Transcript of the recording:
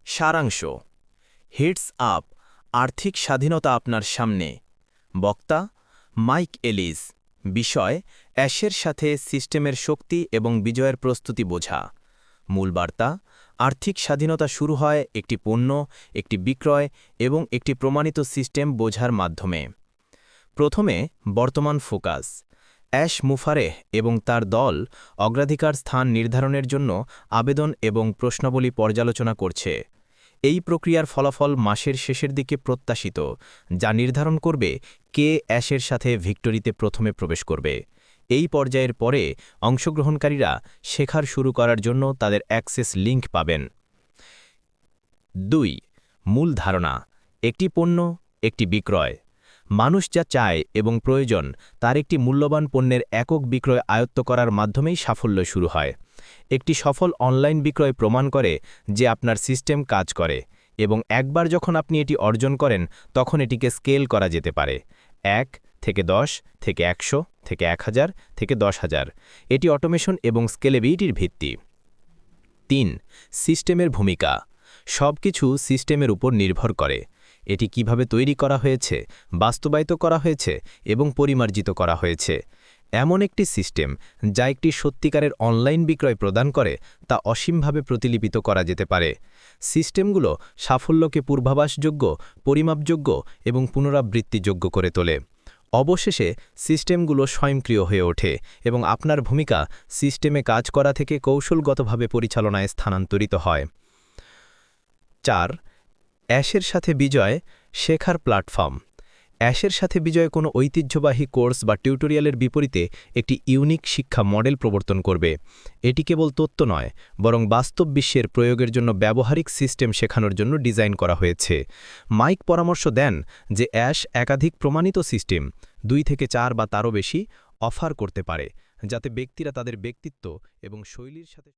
সারাংশ। Hits up, আর্থিক স্বাধীনতা আপনার সামনে। বক্তা মাইক এলিস। বিষয় অ্যাশের সাথে সিস্টেমের শক্তি এবং বিজয়ের প্রস্তুতি বোঝা। মূল বার্তা: আর্থিক স্বাধীনতা শুরু হয় একটি পণ্য, একটি বিক্রয় এবং একটি প্রমাণিত সিস্টেম বোঝার মাধ্যমে। প্রথমে বর্তমান ফোকাস। অ্যাশ মুফারেহ এবং তার দল অগ্রাধিকার স্থান নির্ধারণের জন্য আবেদন এবং প্রশ্নাবলী পর্যালোচনা করছে। এই প্রক্রিয়ার ফলাফল মাসের শেষের দিকে প্রত্যাশিত, যা নির্ধারণ করবে কে অ্যাশের সাথে ভিক্টোরিতে প্রথমে প্রবেশ করবে। এই পর্যায়ের পরে অংশগ্রহণকারীরা শেখার শুরু করার জন্য তাদের অ্যাক্সেস লিঙ্ক পাবেন। ২. মূল ধারণা। একটি পণ্য, একটি বিক্রয়। মানুষ যা চায় এবং প্রয়োজন তার একটি মূল্যবান পণ্যের একক বিক্রয় আয়ত্ত করার মাধ্যমেই সাফল্য শুরু হয়। একটি সফল অনলাইন বিক্রয় প্রমাণ করে যে আপনার সিস্টেম কাজ করে, এবং একবার যখন আপনি এটি অর্জন করেন তখন এটিকে স্কেল করা যেতে পারে ১ থেকে ১০ থেকে ১০০ থেকে ১০০০ থেকে ১০০০০। এটি অটোমেশন এবং স্কেলেবিলিটির ভিত্তি। ৩. সিস্টেমের ভূমিকা। সবকিছু সিস্টেমের উপর নির্ভর করে। এটি কিভাবে তৈরি করা হয়েছে, বাস্তবায়িত করা হয়েছে এবং পরিমার্জিত করা হয়েছে। এমন একটি সিস্টেম যা একটি সত্যিকারের অনলাইন বিক্রয় প্রদান করে তা অসীমভাবে প্রতিলিপিত করা যেতে পারে। সিস্টেমগুলো সাফল্যকে পূর্বাভাসযোগ্য, পরিমাপযোগ্য এবং পুনরাবৃত্তিযোগ্য করে তোলে। অবশেষে সিস্টেমগুলো স্বয়ংক্রিয় হয়ে ওঠে এবং আপনার ভূমিকা সিস্টেমে কাজ করা থেকে কৌশলগতভাবে পরিচালনায় স্থানান্তরিত হয়। ৪. অ্যাশের সাথে বিজয়, শেখার প্ল্যাটফর্ম। অ্যাশের সাথে বিজয় কোনো ঐতিহ্যবাহী কোর্স বা টিউটোরিয়ালের বিপরীতে একটি ইউনিক শিক্ষা মডেল প্রবর্তন করবে। এটি কেবল তত্ত্ব নয়, বরং বাস্তব বিশ্বের প্রয়োগের জন্য ব্যবহারিক সিস্টেম শেখানোর জন্য ডিজাইন করা হয়েছে। মাইক পরামর্শ দেন যে অ্যাশ একাধিক প্রমাণিত সিস্টেম ২ থেকে ৪ বা তারও বেশি অফার করতে পারে, যাতে ব্যক্তিরা তাদের ব্যক্তিত্ব এবং শৈলীর সাথে